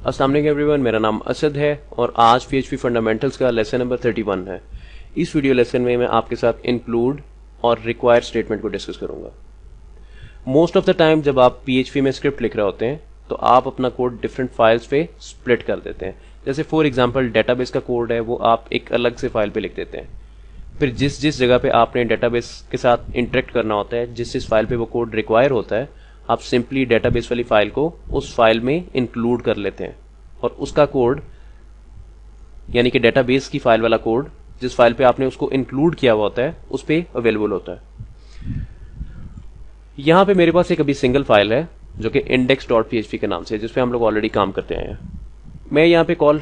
अस्सलाम वालेकुम एवरीवन, मेरा नाम असद है और आज PHP फंडामेंटल्स का लेसन नंबर 31 है। इस वीडियो लेसन में मैं आपके साथ इंक्लूड और रिक्वायर स्टेटमेंट को डिस्कस करूंगा। मोस्ट ऑफ द टाइम जब आप PHP में स्क्रिप्ट लिख रहे होते हैं तो आप अपना कोड डिफरेंट फाइल्स पे स्प्लिट कर देते हैं। जैसे फॉर एग्जांपल डेटाबेस का कोड है वो आप एक अलग से फाइल पे लिख देते हैं। फिर जिस जगह पे आपने डेटाबेस के साथ इंटरेक्ट करना होता है, जिस फाइल पे वो कोड रिक्वायर होता है, आप सिंपली डेटाबेस वाली फाइल को उस फाइल में इंक्लूड कर लेते हैं और उसका कोड यानी कि डेटाबेस की फाइल वाला कोड जिस फाइल पे आपने उसको इंक्लूड किया हुआ होता है उस पे अवेलेबल होता है। यहां पे मेरे पास एक अभी सिंगल फाइल है जो कि index.php के नाम से है, जिसपे हम लोग ऑलरेडी काम करते हैं। मैं यहां पे कॉल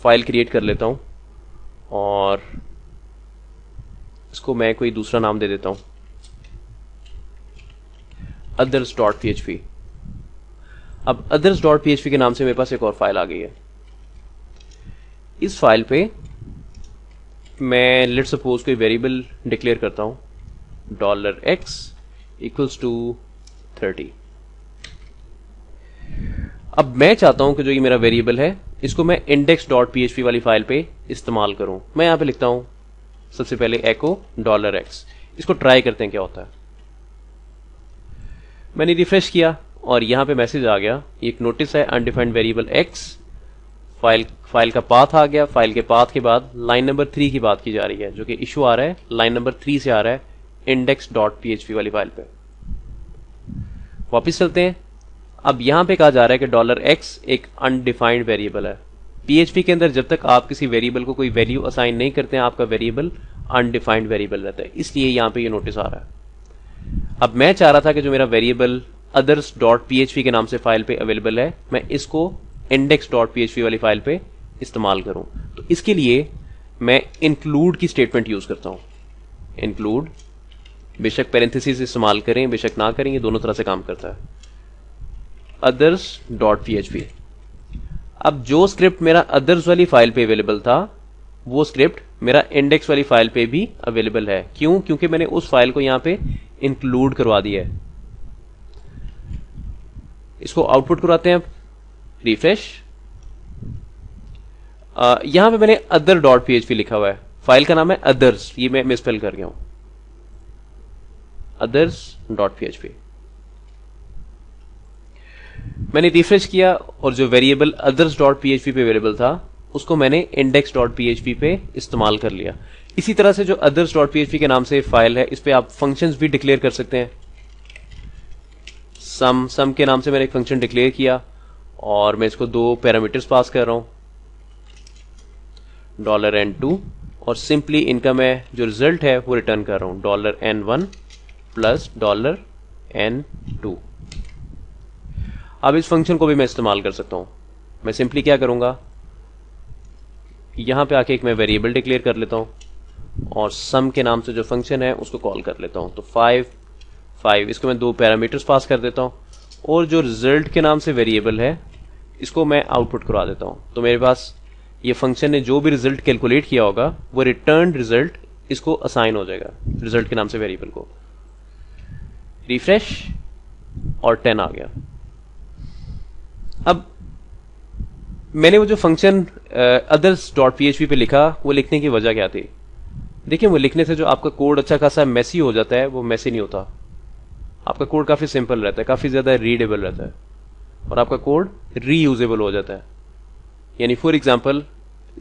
फाइल क्रिएट कर लेता हूं और इसको मैं कोई दूसरा नाम दे देता हूं, others.php। अब others.php के नाम से मेरे पास एक और फाइल आ गई है। इस फाइल पे मैं लेट सपोज कोई वेरिएबल डिक्लेयर करता हूं $x = 30। अब मैं चाहता हूं कि जो ये मेरा वेरिएबल है इसको मैं index.php वाली फाइल पे इस्तेमाल करूं। मैं यहां पे लिखता हूं सबसे पहले echo $x। इसको ट्राई करते हैं क्या होता है। मैंने रिफ्रेश किया और यहां पे मैसेज आ गया, एक नोटिस है अनडिफाइंड वेरिएबल x। फाइल का पाथ आ गया। फाइल के पाथ के बाद लाइन नंबर 3 की बात की जा रही है, जो कि इशू आ रहा है लाइन नंबर 3 से आ रहा है index.php वाली फाइल पे। वापिस चलते हैं। अब यहां पे कहा जा रहा है कि $x एक अनडिफाइंड वेरिएबल है। PHP के अंदर जब तक आप किसी वेरिएबल को कोई वैल्यू असाइन नहीं करते हैं, आपका वेरिएबल अनडिफाइंड वेरिएबल रहता है, इसलिए यहां पे ये नोटिस आ रहा है। अब मैं चाह रहा था कि जो मेरा वेरिएबल others.php के नाम से फाइल पे अवेलेबल है, मैं इसको index.php वाली फाइल पे इस्तेमाल करूं। तो इसके लिए मैं इंक्लूड की स्टेटमेंट यूज करता हूं। इंक्लूड, बेशक पैरेंथेसिस इस्तेमाल करें बेशक ना करें, ये दोनों तरह से काम करता है। others.php। अब जो स्क्रिप्ट मेरा others वाली फाइल पे अवेलेबल था वो स्क्रिप्ट मेरा इंडेक्स वाली फाइल पे भी अवेलेबल है। क्यों? क्योंकि मैंने उस फाइल को यहां पे इंक्लूड करवा दिया है। इसको आउटपुट करवाते हैं, रिफ्रेश। यहां पे मैंने other.php लिखा हुआ है, फाइल का नाम है others, ये मैं मिसस्पेल कर गया हूं, others.php। मैंने रिफ्रेश किया और जो वेरिएबल others.php पे अवेलेबल था उसको मैंने index.php पे इस्तेमाल कर लिया। इसी तरह से जो others.php के नाम से फाइल है, इस पे आप फंक्शंस भी डिक्लेयर कर सकते हैं। सम के नाम से मैंने एक फंक्शन डिक्लेयर किया और मैं इसको 2 पैरामीटर्स पास कर रहा हूं, $n2, और सिंपली इनका मैं जो रिजल्ट है वो रिटर्न कर रहा हूं $n1 प्लस $n2। अब इस फंक्शन को भी मैं इस्तेमाल कर सकता हूं। मैं सिंपली क्या करूंगा, यहां पे आके एक मैं वेरिएबल डिक्लेयर कर लेता हूं और सम के नाम से जो फंक्शन है उसको कॉल कर लेता हूं। तो 5 इसको मैं 2 पैरामीटर्स पास कर देता हूं और जो रिजल्ट के नाम से वेरिएबल है इसको मैं आउटपुट करवा देता हूं। तो मेरे पास ये फंक्शन ने जो भी रिजल्ट कैलकुलेट किया होगा वो रिटर्न रिजल्ट इसको असाइन हो जाएगा रिजल्ट के नाम से वेरिएबल को। रिफ्रेश और 10 आ गया। अब मैंने वो जो फंक्शन others.php पे लिखा, वो लिखने की वजह क्या थी? देखिए, वो लिखने से जो आपका कोड अच्छा खासा मेसी हो जाता है वो मेसी नहीं होता। आपका कोड काफी सिंपल रहता है, काफी ज्यादा रीडेबल रहता है और आपका कोड रीयूजेबल हो जाता है। यानी फॉर एग्जांपल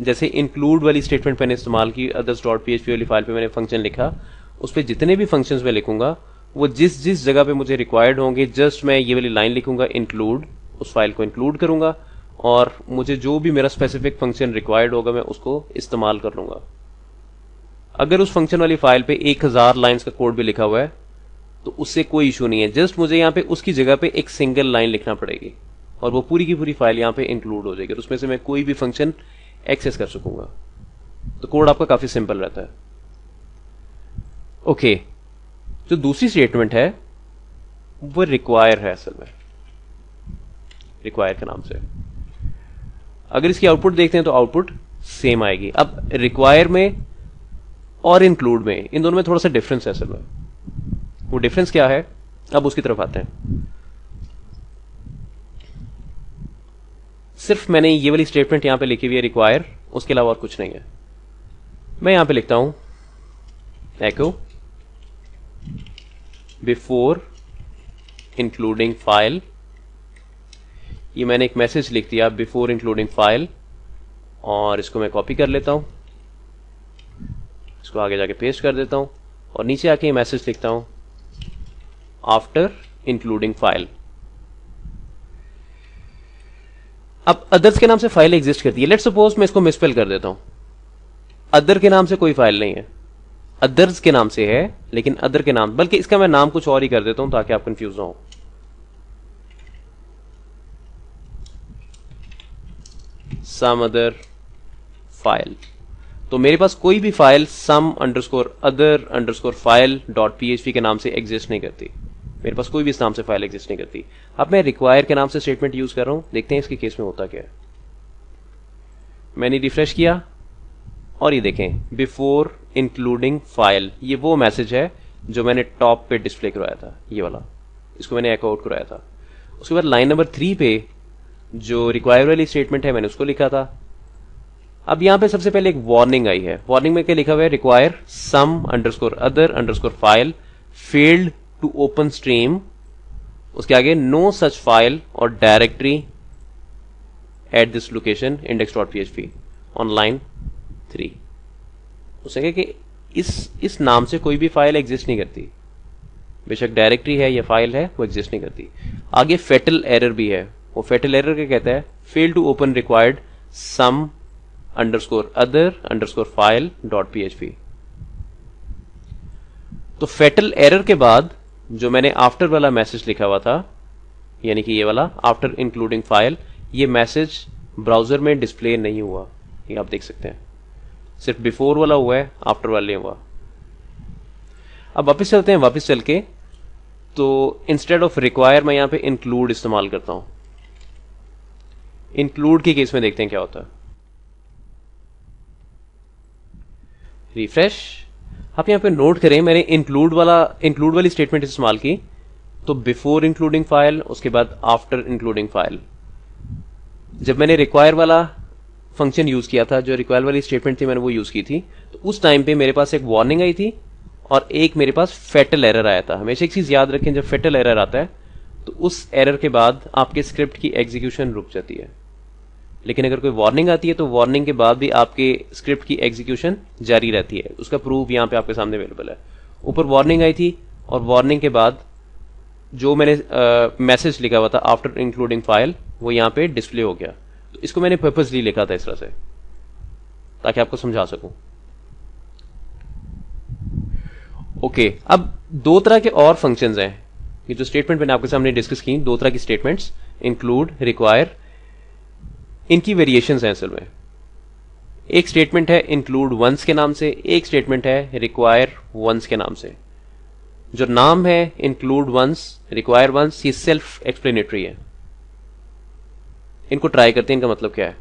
जैसे इंक्लूड वाली स्टेटमेंट मैंने इस्तेमाल की, others.php वाली फाइल पे मैंने फंक्शन लिखा, उस पर जितने भी फंक्शंस मैं लिखूंगा वो जिस जगह पे मुझे रिक्वायर्ड होंगे, जस्ट मैं ये वाली लाइन लिखूंगा इंक्लूड, उस फाइल को इंक्लूड करूंगा और मुझे जो भी मेरा स्पेसिफिक फंक्शन रिक्वायर्ड होगा मैं उसको इस्तेमाल कर लूंगा। अगर उस फंक्शन वाली फाइल पे 1000 लाइंस का कोड भी लिखा हुआ है तो उससे कोई इशू नहीं है, जस्ट मुझे यहां पे उसकी जगह पे एक सिंगल लाइन लिखना पड़ेगी और वो पूरी की पूरी फाइल यहां पे इंक्लूड हो जाएगी और उसमें से मैं कोई भी फंक्शन एक्सेस कर सकूंगा। तो कोड आपका काफी सिंपल रहता है। ओके, जो दूसरी स्टेटमेंट है वो रिक्वायर है। असल में रिक्वायर के नाम से अगर इसकी आउटपुट देखते हैं तो आउटपुट सेम आएगी। अब रिक्वायर में और इंक्लूड में, इन दोनों में थोड़ा सा डिफरेंस है। असल में वो डिफरेंस क्या है, अब उसकी तरफ आते हैं। सिर्फ मैंने ये वाली स्टेटमेंट यहां पे लिखी हुई है रिक्वायर, उसके अलावा और कुछ नहीं है। मैं यहां पे लिखता हूं एको बिफोर इंक्लूडिंग फाइल। ये मैंने एक मैसेज लिख दिया बिफोर इंक्लूडिंग फाइल, और इसको मैं कॉपी कर लेता हूं, इसको आगे जाके पेस्ट कर देता हूं, और नीचे आके ये मैसेज लिखता हूं आफ्टर इंक्लूडिंग फाइल। अब अदर्स के नाम से फाइल एग्जिस्ट करती है। लेट्स सपोज मैं इसको मिसस्पेल कर देता हूं। अदर के नाम से कोई फाइल नहीं है, अदर्स के नाम से है, लेकिन अदर के नाम, बल्कि इसका मैं नाम कुछ और ही कर देता हूं ताकि आप कंफ्यूज ना हो। Some other file. तो मेरे पास कोई भी file some underscore other underscore file dot PHP के नाम से एग्जिस्ट नहीं करती। मेरे पास कोई भी इस नाम से फाइल एग्जिस्ट नहीं करती। अब मैं रिक्वायर के नाम से स्टेटमेंट यूज कर रहा हूं, देखते हैं इसके केस में होता क्या है। मैंने रिफ्रेश किया और ये देखें बिफोर इंक्लूडिंग फाइल, ये वो मैसेज है जो मैंने टॉप पे डिस्प्ले करवाया था, ये वाला, इसको मैंने एको आउट करवाया था। उसके बाद लाइन नंबर 3 पे जो रिक्वायर वाली स्टेटमेंट है मैंने उसको लिखा था। अब यहां पे सबसे पहले एक वार्निंग आई है। वार्निंग में क्या लिखा हुआ है? Require some underscore other underscore file failed to open stream, उसके आगे नो सच फाइल और directory at this location index.php on line 3। उसने कहा कि इस नाम से कोई भी फाइल एग्जिस्ट नहीं करती, बेशक डायरेक्टरी है या फाइल है, वो एग्जिस्ट नहीं करती। आगे फेटल एरर भी है। वो फेटल एरर क्या कहता है? Fail to open required some underscore other underscore file dot PHP. तो फेटल एरर के बाद जो मैंने आफ्टर वाला मैसेज लिखा हुआ था, यानी कि ये वाला आफ्टर इंक्लूडिंग फाइल, ये मैसेज ब्राउजर में डिस्प्ले नहीं हुआ। ये आप देख सकते हैं, सिर्फ बिफोर वाला हुआ है, आफ्टर वाला नहीं हुआ। अब वापस चलते हैं, वापस चल के तो इंस्टेड ऑफ रिक्वायर मैं यहां पे इंक्लूड इस्तेमाल करता हूं। इंक्लूड के केस में देखते हैं क्या होता है। रिफ्रेश। आप यहां पे नोट करें, मैंने इंक्लूड वाली स्टेटमेंट इस्तेमाल की, तो बिफोर इंक्लूडिंग फाइल, उसके बाद आफ्टर इंक्लूडिंग फाइल। जब मैंने रिक्वायर वाला फंक्शन यूज किया था, जो रिक्वायर वाली स्टेटमेंट थी मैंने वो यूज की थी, तो उस टाइम पे मेरे पास एक वार्निंग आई थी और एक मेरे पास फेटल एरर आया था। हमेशा एक चीज याद रखें, जब फेटल एरर आता है तो उस एरर के बाद आपके स्क्रिप्ट की एग्जीक्यूशन रुक जाती है। लेकिन अगर कोई वार्निंग आती है तो वार्निंग के बाद भी आपके स्क्रिप्ट की एग्जीक्यूशन जारी रहती है। उसका प्रूफ यहां पे आपके सामने अवेलेबल है। ऊपर वार्निंग आई थी और वार्निंग के बाद जो मैंने मैसेज लिखा हुआ था आफ्टर इंक्लूडिंग फाइल, वो यहां पे डिस्प्ले हो गया। तो इसको मैंने पर्पसली लिखा था इस तरह से ताकि आपको समझा सकूं। ओके, अब दो तरह के और फंक्शंस हैं। ये जो स्टेटमेंट मैंने आपके सामने डिस्कस की, दो तरह की स्टेटमेंट्स, इंक्लूड, रिक्वायर, इनकी वेरिएशंस हैं असल में। एक स्टेटमेंट है इंक्लूड वंस के नाम से, एक स्टेटमेंट है रिक्वायर वंस के नाम से। जो नाम है इंक्लूड वंस, रिक्वायर वंस, ये सेल्फ एक्सप्लेनेटरी है। इनको ट्राई करते हैं, इनका मतलब क्या है।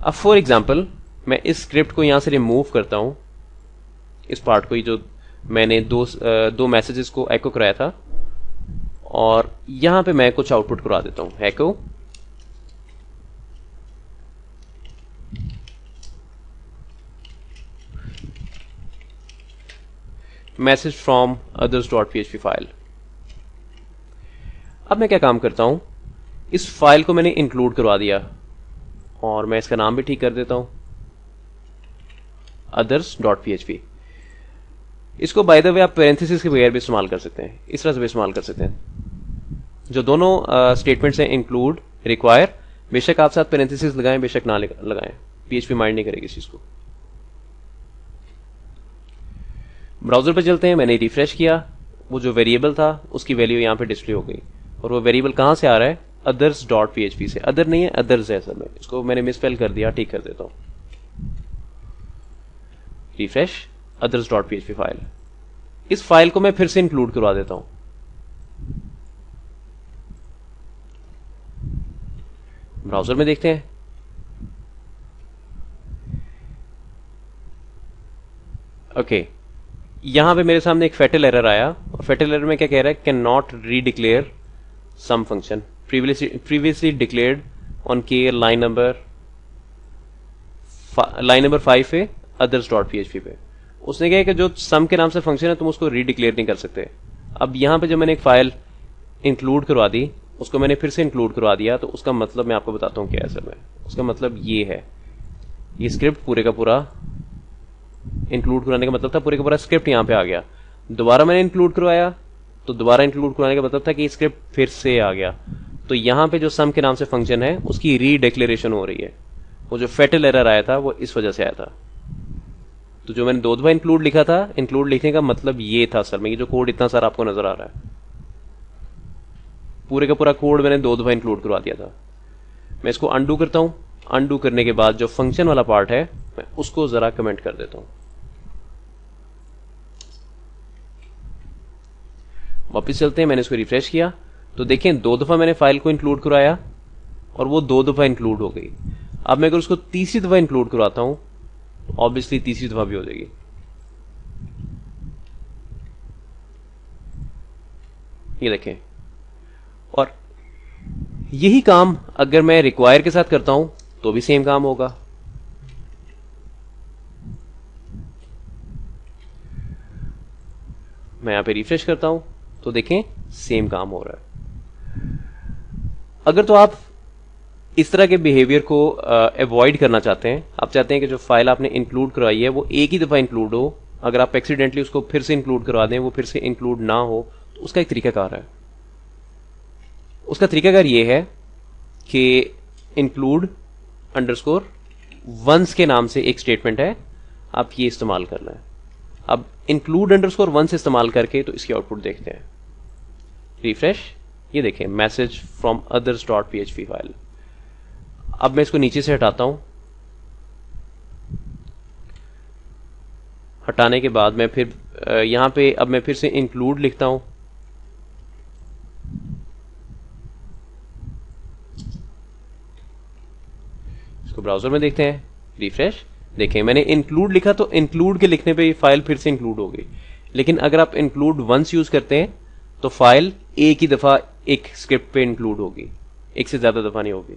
अब फॉर एग्जाम्पल मैं इस स्क्रिप्ट को यहां से रिमूव करता हूं, इस पार्ट को, जो मैंने दो मैसेजेस को एको कराया था, और यहां पे मैं कुछ आउटपुट करा देता हूं। एको मैसेज फ्रॉम others.php फाइल। अब मैं क्या काम करता हूं, इस फाइल को मैंने इंक्लूड करवा दिया और मैं इसका नाम भी ठीक कर देता हूं others.php। इसको बाय द वे आप पैरेंथेसिस के बगैर भी इस्तेमाल कर सकते हैं, इस तरह से भी इस्तेमाल कर सकते हैं। जो दोनों स्टेटमेंट्स हैं इंक्लूड, रिक्वायर, बेशक आप साथ पैरेंथेसिस लगाएं, बेशक ना लगाएं, पीएचपी माइंड नहीं करेगी इस चीज को। ब्राउजर पे चलते हैं। मैंने रिफ्रेश किया, वो जो वेरिएबल था उसकी वैल्यू यहां पे डिस्प्ले हो गई, और वो वेरिएबल कहां से आ रहा है? others.php से। अदर नहीं है, अदर्स है असल में। इसको मैंने मिसस्पेल कर दिया, ठीक कर देता हूं। Refresh, others.php file. इस फाइल को मैं फिर से इंक्लूड करवा देता हूं। ब्राउजर में देखते हैं। ओके, यहां पे मेरे सामने एक फेटल एरर आया, और फेटल एरर में क्या कह रहा है? Can not redeclare some function, previously declared on के लाइन नंबर 5 पे अदर्स डॉट पीएचपी पे। उसने कहा कि जो सम के नाम से फंक्शन है तुम उसको रीडिक्लेयर नहीं कर सकते। अब यहां पे जो मैंने एक फाइल इंक्लूड करवा दी, उसको मैंने फिर से इंक्लूड करवा दिया, तो उसका मतलब मैं आपको बताता हूं क्या है असल में। उसका मतलब ये है, ये स्क्रिप्ट पूरे का पूरा इंक्लूड करवाने का मतलब था पूरे का पूरा स्क्रिप्ट यहां पे आ गया। दोबारा मैंने इंक्लूड करवाया तो दोबारा इंक्लूड करवाने का मतलब था कि स्क्रिप्ट फिर से आ गया। तो यहां पे जो सम के नाम से फंक्शन है उसकी रीडिक्लेरेशन हो रही है। वो जो फेटल एरर आया था वो इस वजह से आया था। तो जो मैंने 2 दफा इंक्लूड लिखा था, इंक्लूड लिखने का मतलब ये था असल में, ये जो कोड इतना सारा आपको नजर आ रहा है, पूरे का पूरा कोड मैंने 2 दफा इंक्लूड करवा दिया था। मैं इसको अंडू करता हूं। अंडू करने के बाद जो फंक्शन वाला पार्ट है मैं उसको जरा कमेंट कर देता हूं। वापस चलते हैं, मैंने इसको रिफ्रेश किया तो देखें 2 दफा मैंने फाइल को इंक्लूड करवाया और वो 2 दफा इंक्लूड हो गई। अब मैं अगर उसको तीसरी दफा इंक्लूड करवाता हूं तो ऑब्वियसली तीसरी दफा भी हो जाएगी। ये देखें, और यही काम अगर मैं रिक्वायर के साथ करता हूं तो भी सेम काम होगा। मैं यहां पे रिफ्रेश करता हूं तो देखें सेम काम हो रहा है। अगर तो आप इस तरह के बिहेवियर को अवॉइड करना चाहते हैं, आप चाहते हैं कि जो फाइल आपने इंक्लूड करवाई है वो एक ही दफा इंक्लूड हो, अगर आप एक्सीडेंटली उसको फिर से इंक्लूड करवा दें वो फिर से इंक्लूड ना हो, तो उसका एक तरीकाकार है। उसका तरीकाकार ये है कि इंक्लूड अंडरस्कोर वंस के नाम से एक स्टेटमेंट है, आप ये इस्तेमाल करना है। अब इंक्लूड अंडरस्कोर वंस इस्तेमाल करके तो इसकी आउटपुट देखते हैं। रिफ्रेश, ये देखें message from others dot PHP file. अब मैं इसको नीचे से हटाता हूं। हटाने के बाद मैं फिर यहां पे अब मैं फिर से इंक्लूड लिखता हूं। इसको ब्राउजर में देखते हैं। रिफ्रेश, देखें मैंने इंक्लूड लिखा तो इंक्लूड के लिखने पे ये फाइल फिर से इंक्लूड हो गई। लेकिन अगर आप इंक्लूड वंस यूज करते हैं तो फाइल एक ही दफा एक स्क्रिप्ट पे इंक्लूड होगी, एक से ज्यादा दफा नहीं होगी।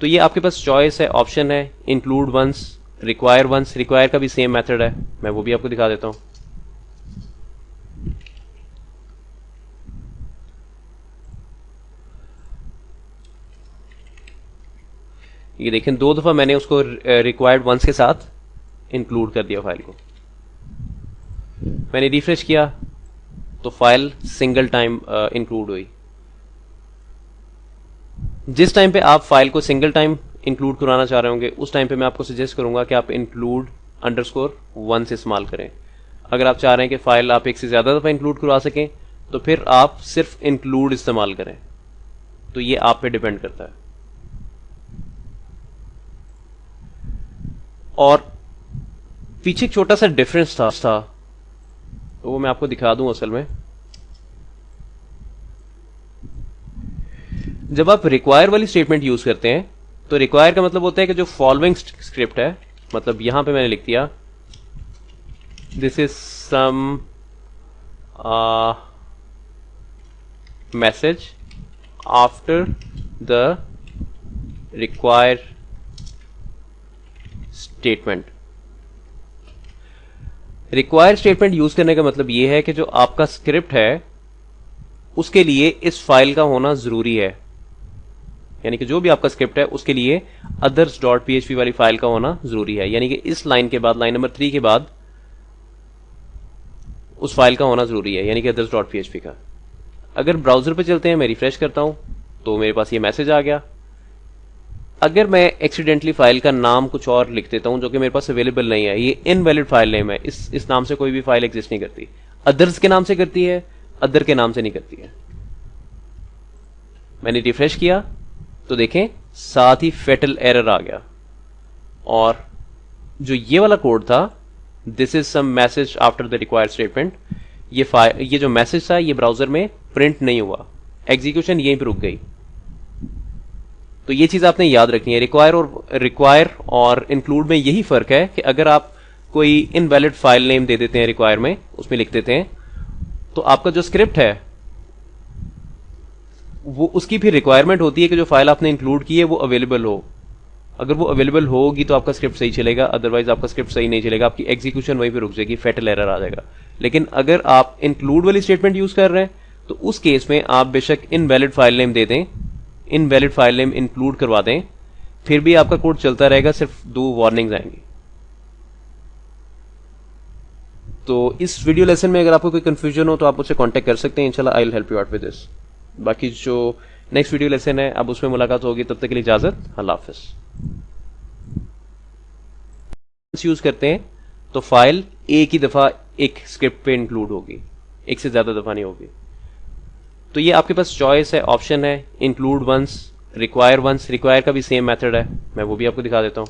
तो ये आपके पास चॉइस है, ऑप्शन है, include once, require once. Require का भी सेम मेथड है, मैं वो भी आपको दिखा देता हूं। ये देखें 2 दफा मैंने उसको रिक्वायर्ड वंस के साथ इंक्लूड कर दिया फाइल को। मैंने रिफ्रेश किया तो फाइल सिंगल टाइम इंक्लूड हुई। जिस टाइम पे आप फाइल को सिंगल टाइम इंक्लूड कराना चाह रहे होंगे उस टाइम पे मैं आपको सजेस्ट करूंगा कि आप इंक्लूड अंडरस्कोर वंस इस्तेमाल करें। अगर आप चाह रहे हैं कि फाइल आप एक से ज्यादा दफा इंक्लूड करवा सकें तो फिर आप सिर्फ इंक्लूड इस्तेमाल करें। तो ये आप पे डिपेंड करता है। और पीछे एक छोटा सा डिफरेंस था तो वो मैं आपको दिखा दूं। असल में जब आप रिक्वायर वाली स्टेटमेंट यूज करते हैं तो रिक्वायर का मतलब होता है कि जो फॉलोइंग स्क्रिप्ट है, मतलब यहां पे मैंने लिख दिया this is some message after the require statement. Require statement use करने का मतलब यह है कि जो आपका स्क्रिप्ट है उसके लिए इस फाइल का होना जरूरी है, यानी कि जो भी आपका स्क्रिप्ट है उसके लिए अदर्स डॉट पीएचपी वाली फाइल का होना जरूरी है। यानी कि इस लाइन के बाद, लाइन नंबर 3 के बाद उस फाइल का होना जरूरी है, यानी कि अदर्स डॉट पीएचपी का। अगर ब्राउजर पे चलते हैं, मैं रिफ्रेश करता हूं तो मेरे पास ये मैसेज आ गया। अगर मैं एक्सीडेंटली फाइल का नाम कुछ और लिख देता हूं जो कि मेरे पास अवेलेबल नहीं है, ये इनवैलिड फाइल नेम है, इस नाम से कोई भी फाइल एग्जिस्ट नहीं करती। अदर्स के नाम से करती है, अदर के नाम से नहीं करती है। मैंने रिफ्रेश किया तो देखें साथ ही फेटल एरर आ गया। और जो ये वाला कोड था this is some message after the required statement, ये जो मैसेज था ये ब्राउजर में प्रिंट नहीं हुआ, एग्जीक्यूशन यहीं पर रुक गई। तो ये चीज आपने याद रखनी है। रिक्वायर और इंक्लूड में यही फर्क है कि अगर आप कोई इनवैलिड फाइल नेम दे देते हैं रिक्वायर में, उसमें लिख देते हैं, तो आपका जो स्क्रिप्ट है वो उसकी फिर रिक्वायरमेंट होती है कि जो फाइल आपने इंक्लूड की है वो अवेलेबल हो। अगर वो अवेलेबल होगी तो आपका स्क्रिप्ट सही चलेगा, अदरवाइज आपका स्क्रिप्ट सही नहीं चलेगा, आपकी एग्जीक्यूशन वहीं पे रुक जाएगी, फैटल एरर आ जाएगा। लेकिन अगर आप इंक्लूड वाली स्टेटमेंट यूज कर रहे हैं तो उस केस में आप बेशक इनवैलिड फाइल नेम दे दें, इनवैलिड फाइल नेम इंक्लूड करवा दें, फिर भी आपका कोड चलता रहेगा, सिर्फ 2 वार्निंग्स आएंगी। तो इस वीडियो लेसन में अगर आपको कोई कंफ्यूजन हो तो आप मुझसे कांटेक्ट कर सकते हैं, इंशाल्लाह I will help you out with this. बाकी जो नेक्स्ट वीडियो लेसन है अब उसमें मुलाकात होगी, तब तक के लिए इजाजत, अल्लाह हाफिज। यूज करते हैं तो फाइल एक ही दफा एक स्क्रिप्ट पे इंक्लूड होगी, एक से ज्यादा दफा नहीं होगी। तो ये आपके पास चॉइस है, ऑप्शन है, include once, require once. Require का भी सेम मेथड है, मैं वो भी आपको दिखा देता हूं।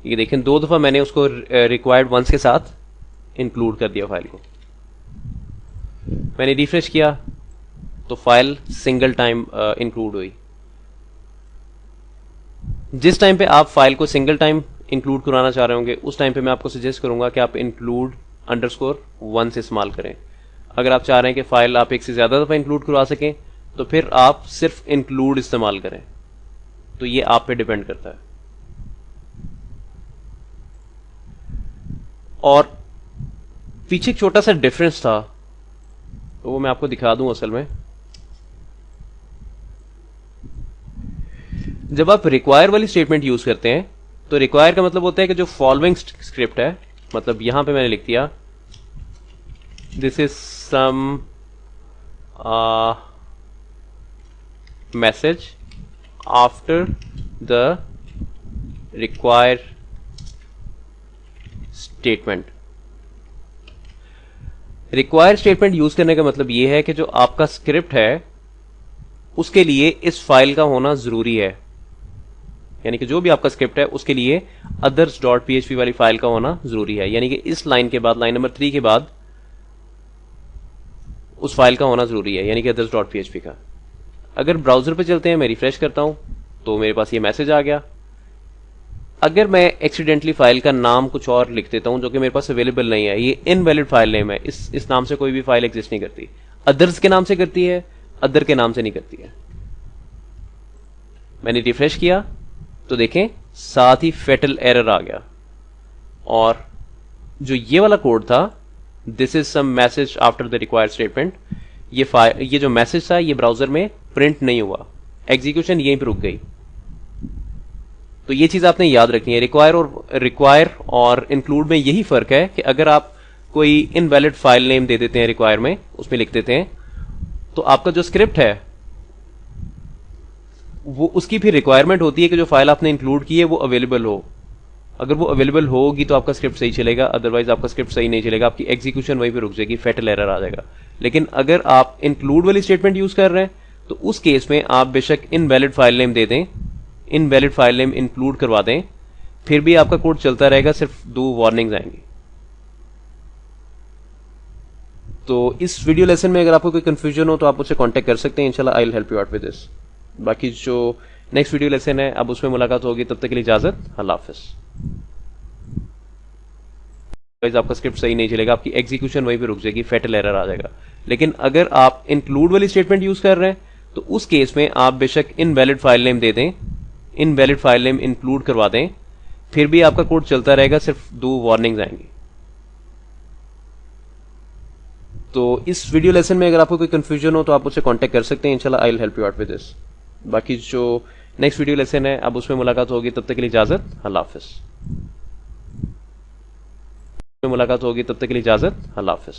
ये देखें 2 दफा मैंने उसको रिक्वायर्ड वंस के साथ इंक्लूड कर दिया फाइल को। मैंने रिफ्रेश किया तो फाइल सिंगल टाइम इंक्लूड हुई। जिस टाइम पे आप फाइल को सिंगल टाइम इंक्लूड कराना चाह रहे होंगे उस टाइम पे मैं आपको सजेस्ट करूंगा कि आप इंक्लूड अंडरस्कोर वंस इस्तेमाल करें। अगर आप चाह रहे हैं कि फाइल आप एक से ज्यादा दफा इंक्लूड करवा सकें तो फिर आप सिर्फ इंक्लूड इस्तेमाल करें। तो ये आप पे डिपेंड करता है। और पीछे एक छोटा सा डिफरेंस था, तो वो मैं आपको दिखा दूं। असल में जब आप रिक्वायर वाली स्टेटमेंट यूज करते हैं तो रिक्वायर का मतलब होता है कि जो फॉलोइंग स्क्रिप्ट है, मतलब यहां पे मैंने लिख दिया this is some message after the require statement. Require statement use करने का मतलब यह है कि जो आपका स्क्रिप्ट है उसके लिए इस फाइल का होना जरूरी है, यानी कि जो भी आपका स्क्रिप्ट है उसके लिए others.php वाली फाइल का होना जरूरी है। यानी कि इस लाइन के बाद, लाइन नंबर 3 के बाद उस फाइल का होना जरूरी है, यानी कि others.php का। अगर ब्राउजर पे चलते हैं, मैं रिफ्रेश करता हूं तो मेरे पास ये मैसेज आ गया। अगर मैं एक्सीडेंटली फाइल का नाम कुछ और लिख देता हूं जो कि मेरे पास अवेलेबल नहीं है, ये इनवैलिड फाइल नेम है, इस नाम से कोई भी फाइल एग्जिस्ट नहीं करती। अदर्स के नाम से करती है, अदर के नाम से नहीं करती है। मैंने रिफ्रेश किया तो देखें साथ ही फैटल एरर आ गया। और जो ये वाला कोड था this is some message after the required statement, ये जो मैसेज था ये ब्राउजर में प्रिंट नहीं हुआ, एग्जीक्यूशन यहीं पर रुक गई। तो ये चीज आपने याद रखनी है। रिक्वायर और इंक्लूड में यही फर्क है कि अगर आप कोई इनवैलिड फाइल नेम दे देते हैं रिक्वायर में, उसमें लिख देते हैं, तो आपका जो स्क्रिप्ट है वो उसकी फिर रिक्वायरमेंट होती है कि जो फाइल आपने इंक्लूड की है वो अवेलेबल हो। अगर वो अवेलेबल होगी तो आपका स्क्रिप्ट सही चलेगा, अदरवाइज आपका स्क्रिप्ट सही नहीं चलेगा, आपकी एग्जीक्यूशन वहीं पे रुक जाएगी, फैटल एरर आ जाएगा। लेकिन अगर आप इंक्लूड वाली स्टेटमेंट यूज कर रहे हैं तो उस केस में आप बेशक इनवैलिड फाइल नेम दे दें, इनवैलिड फाइल नेम इंक्लूड करवा दें, फिर भी आपका कोड चलता रहेगा, सिर्फ 2 वार्निंग्स आएंगी। तो इस वीडियो लेसन में अगर आपको कोई कंफ्यूजन हो तो आप मुझसे कांटेक्ट कर सकते हैं, इंशाल्लाह I will help you out with this. बाकी जो नेक्स्ट वीडियो लेसन है अब उसमें मुलाकात होगी, तब तक के लिए इजाजत, अल्लाह हाफिज। आपका स्क्रिप्ट सही नहीं चलेगा, आपकी एग्जीक्यूशन वहीं पे रुक जाएगी, फैटल एरर आ जाएगा। लेकिन अगर आप इंक्लूड वाली स्टेटमेंट यूज कर रहे हैं तो उस केस में आप बेशक इनवैलिड फाइल नेम दे दें, इनवैलिड फाइल नेम इंक्लूड करवा दें, फिर भी आपका कोड चलता रहेगा, सिर्फ 2 वार्निंग्स आएंगी। तो इस वीडियो लेसन में अगर आपको कोई कंफ्यूजन हो तो आप मुझसे कांटेक्ट कर सकते हैं, इंशाल्लाह I will help you out with this. बाकी जो नेक्स्ट वीडियो लेसन है अब उसमें मुलाकात होगी, तब तक के लिए इजाजत, अल्लाह हाफिज। मुलाकात होगी, तब तक के लिए इजाजत, अल्लाह हाफिज।